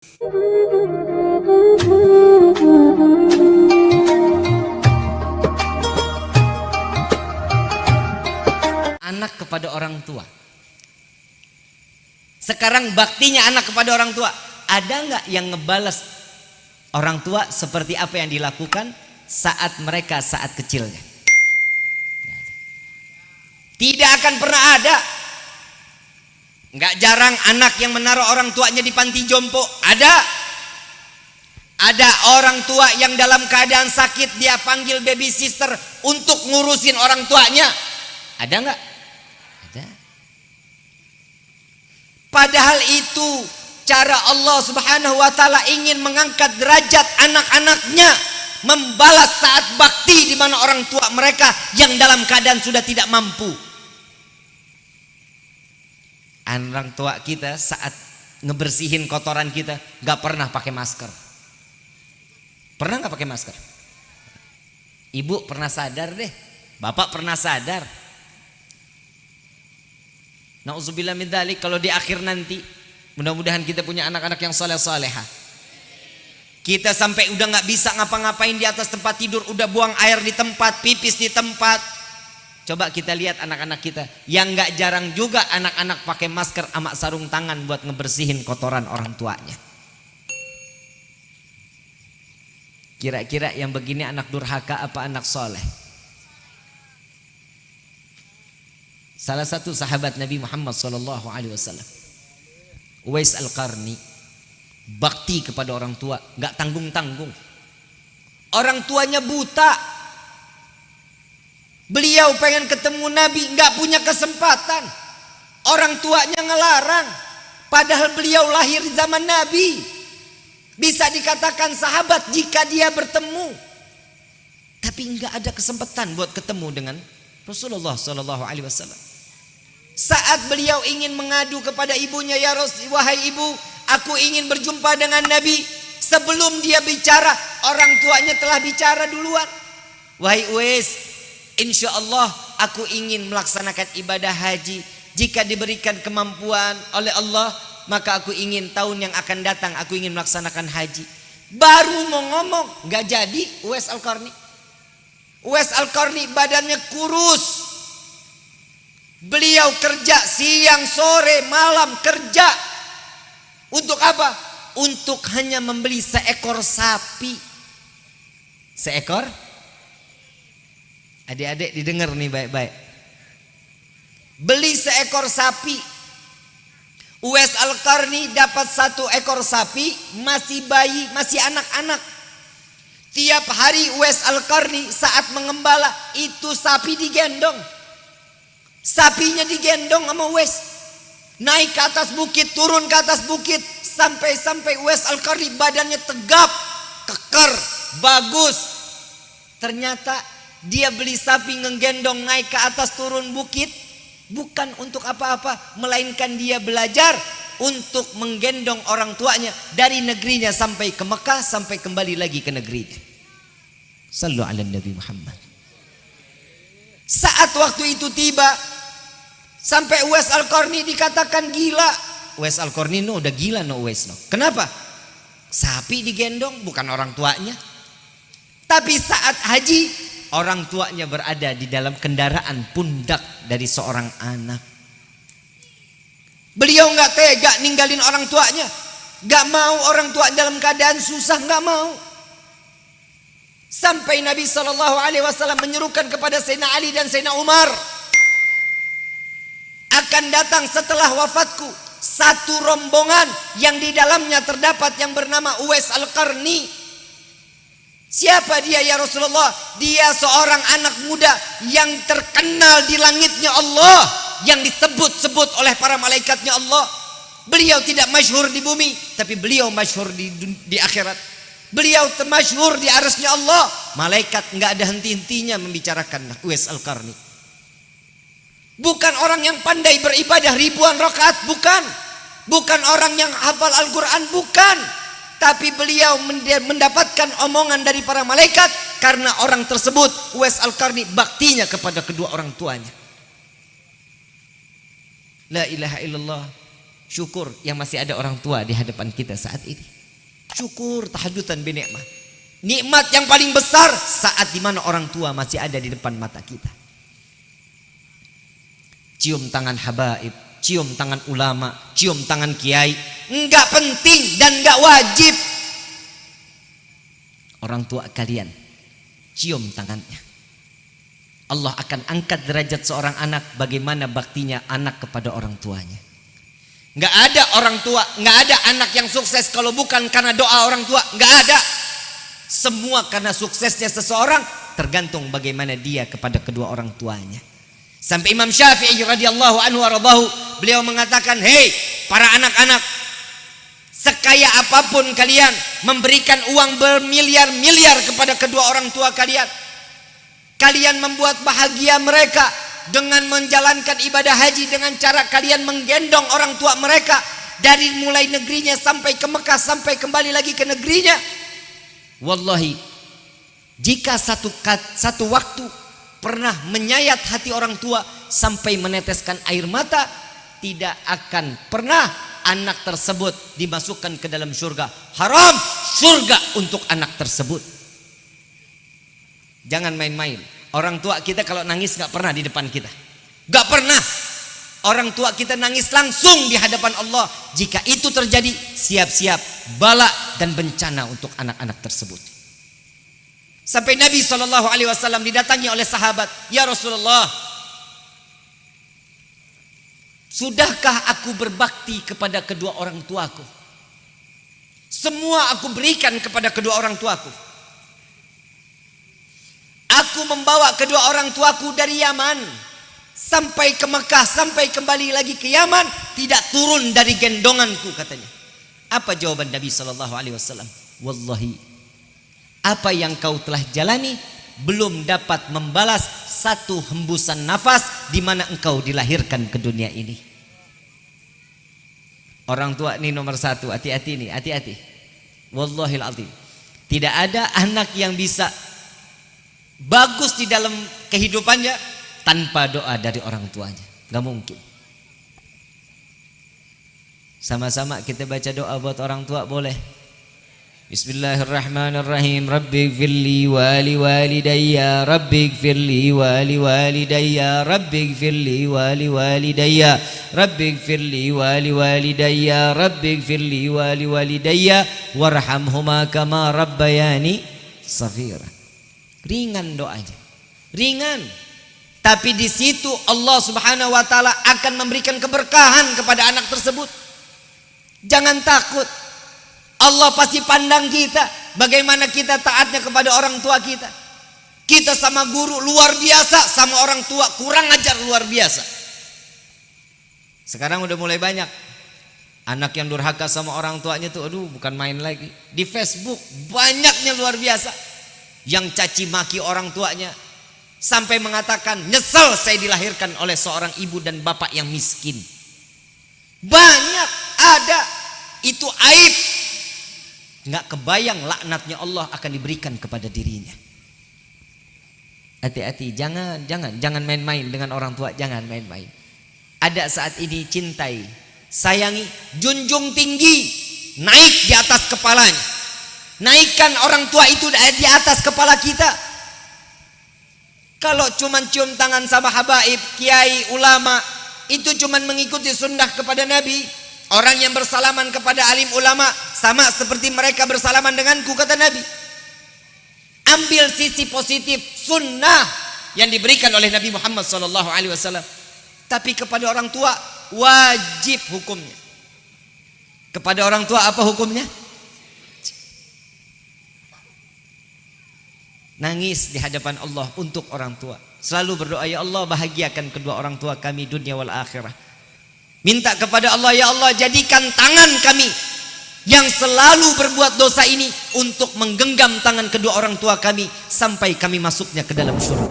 Anak kepada orang tua. Sekarang baktinya anak kepada orang tua. Ada nggak yang ngebalas orang tua seperti apa yang dilakukan saat mereka saat kecilnya? Tidak akan pernah ada. Nggak jarang anak yang menaruh orang tuanya di panti jompo. Ada orang tua yang dalam keadaan sakit dia panggil baby sister untuk ngurusin orang tuanya. Ada nggak? Ada. Padahal itu cara Allah Subhanahu wa taala ingin mengangkat derajat anak-anaknya, membalas saat bakti di mana orang tua mereka yang dalam keadaan sudah tidak mampu. Orang tua kita saat ngebersihin kotoran kita gak pernah pakai masker. Pernah gak pakai masker? Ibu pernah sadar deh, bapak pernah sadar. Nauzubillah min dzalik, kalau di akhir nanti mudah-mudahan kita punya anak-anak yang saleh-salehah. Kita sampai udah gak bisa ngapa-ngapain di atas tempat tidur, udah buang air di tempat, pipis di tempat. Coba kita lihat anak-anak kita yang gak jarang juga anak-anak pakai masker sama sarung tangan buat ngebersihin kotoran orang tuanya. Kira-kira yang begini anak durhaka apa anak soleh? Salah satu sahabat Nabi Muhammad SAW, Uwais Al-Qarni, bakti kepada orang tua, gak tanggung-tanggung. Orang tuanya buta. Beliau pengen ketemu Nabi, nggak punya kesempatan. Orang tuanya ngelarang. Padahal beliau lahir di zaman Nabi. Bisa dikatakan sahabat jika dia bertemu. Tapi nggak ada kesempatan buat ketemu dengan Rasulullah SAW. Saat beliau ingin mengadu kepada ibunya, ya wahai ibu, aku ingin berjumpa dengan Nabi. Sebelum dia bicara, orang tuanya telah bicara duluan. Wahai Uwais, insya Allah aku ingin melaksanakan ibadah haji. Jika diberikan kemampuan oleh Allah, maka aku ingin tahun yang akan datang aku ingin melaksanakan haji. Baru mau ngomong, gak jadi Uwais Al-Qarni. Uwais Al-Qarni badannya kurus. Beliau kerja siang, sore, malam kerja. Untuk apa? Untuk hanya membeli seekor sapi. Seekor? Adik-adik didengar nih baik-baik. Beli seekor sapi. Uwais Al-Qarni dapat 1 ekor sapi, masih bayi, masih anak-anak. Tiap hari Uwais Al-Qarni saat mengembala, itu sapi digendong. Sapinya digendong sama Uwais. Naik ke atas bukit, turun ke atas bukit, sampai Uwais Al-Qarni badannya tegap, keker, bagus. Ternyata dia beli sapi ngegendong naik ke atas turun bukit bukan untuk apa-apa, melainkan dia belajar untuk menggendong orang tuanya dari negerinya sampai ke Mekah, sampai kembali lagi ke negerinya. Sallu ala Nabi Muhammad. Saat waktu itu tiba, sampai Uwais Al-Qarni dikatakan gila. Uwais Al-Qarni no udah gila no Uwais no. Kenapa? Sapi digendong bukan orang tuanya. Tapi saat haji, orang tuanya berada di dalam kendaraan pundak dari seorang anak. Beliau nggak tega ninggalin orang tuanya, nggak mau orang tua dalam keadaan susah, nggak mau. Sampai Nabi SAW menyerukan kepada Sayyidina Ali dan Sayyidina Umar, akan datang setelah wafatku 1 rombongan yang di dalamnya terdapat yang bernama Uwais Al-Qarni. Siapa dia ya Rasulullah? Dia seorang anak muda yang terkenal di langitnya Allah, yang disebut-sebut oleh para malaikatnya Allah. Beliau tidak masyhur di bumi, tapi beliau masyhur di akhirat. Beliau masyhur di arsy-Nya Allah. Malaikat nggak ada henti-hentinya membicarakan Uwais Al-Qarni. Bukan orang yang pandai beribadah ribuan rakaat, bukan. Bukan orang yang hafal Al-Quran, bukan. Tapi beliau mendapatkan omongan dari para malaikat karena orang tersebut, Uwais Al-Qarni, baktinya kepada kedua orang tuanya. La ilaha illallah. Syukur yang masih ada orang tua di hadapan kita saat ini. Syukur tahadutan bi nikmah. Nikmat yang paling besar saat dimana orang tua masih ada di depan mata kita. Cium tangan habaib, cium tangan ulama, cium tangan kiai. Enggak penting dan enggak wajib. Orang tua kalian, cium tangannya. Allah akan angkat derajat seorang anak bagaimana baktinya anak kepada orang tuanya. Enggak ada orang tua, enggak ada anak yang sukses kalau bukan karena doa orang tua, enggak ada. Semua karena suksesnya seseorang tergantung bagaimana dia kepada kedua orang tuanya. Sampai Imam Syafi'i radhiyallahu anhu waradahu, beliau mengatakan, "Hei para anak-anak, sekaya apapun kalian memberikan uang bermiliar-miliar kepada kedua orang tua kalian, kalian membuat bahagia mereka dengan menjalankan ibadah haji dengan cara kalian menggendong orang tua mereka dari mulai negerinya sampai ke Mekah sampai kembali lagi ke negerinya. Wallahi, jika satu waktu pernah menyayat hati orang tua sampai meneteskan air mata, tidak akan pernah anak tersebut dimasukkan ke dalam surga. Haram surga untuk anak tersebut." Jangan main-main. Orang tua kita kalau nangis gak pernah di depan kita, gak pernah. Orang tua kita nangis langsung di hadapan Allah. Jika itu terjadi, siap-siap bala dan bencana untuk anak-anak tersebut. Sampai Nabi SAW didatangi oleh sahabat, "Ya Rasulullah, sudahkah aku berbakti kepada kedua orang tuaku? Semua aku berikan kepada kedua orang tuaku. Aku membawa kedua orang tuaku dari Yaman sampai ke Mekah, sampai kembali lagi ke Yaman, tidak turun dari gendonganku," katanya. Apa jawaban Nabi SAW? "Wallahi, apa yang kau telah jalani belum dapat membalas satu hembusan nafas di mana engkau dilahirkan ke dunia ini." Orang tua ini nomor satu, hati-hati nih, hati-hati. Wallahil azim, tidak ada anak yang bisa bagus di dalam kehidupannya tanpa doa dari orang tuanya. Gak mungkin. Sama-sama kita baca doa buat orang tua, boleh? Bismillahirrahmanirrahim. Rabbighfirli wa liwalidayya, Rabbighfirli wa liwalidayya, Rabbighfirli wa liwalidayya, Rabbighfirli wa liwalidayya, Rabbighfirli wa liwalidayya, warhamhuma kama rabbayani shaghira. Ringan doanya, ringan. Tapi di situ Allah Subhanahu wa taala akan memberikan keberkahan kepada anak tersebut. Jangan takut. Allah pasti pandang kita bagaimana kita taatnya kepada orang tua kita. Kita sama guru luar biasa, sama orang tua kurang ajar luar biasa. Sekarang udah mulai banyak anak yang durhaka sama orang tuanya tuh, aduh bukan main lagi. Di Facebook banyaknya luar biasa yang caci maki orang tuanya sampai mengatakan, "Nyesel saya dilahirkan oleh seorang ibu dan bapak yang miskin." Banyak ada. Itu aib. Nggak kebayang laknatnya Allah akan diberikan kepada dirinya. Hati-hati, jangan main-main dengan orang tua, jangan main-main. Ada saat ini cintai, sayangi, junjung tinggi, naik di atas kepalanya. Naikkan orang tua itu di atas kepala kita. Kalau cuman cium tangan sama habaib, kiai, ulama, itu cuman mengikuti sunnah kepada Nabi. Orang yang bersalaman kepada alim ulama sama seperti mereka bersalaman denganku, kata Nabi. Ambil sisi positif sunnah yang diberikan oleh Nabi Muhammad SAW. Tapi kepada orang tua wajib hukumnya. Kepada orang tua apa hukumnya? Nangis di hadapan Allah untuk orang tua. Selalu berdoa, "Ya Allah, bahagiakan kedua orang tua kami dunia wal akhirah." Minta kepada Allah, "Ya Allah, jadikan tangan kami yang selalu berbuat dosa ini untuk menggenggam tangan kedua orang tua kami sampai kami masuknya ke dalam surga."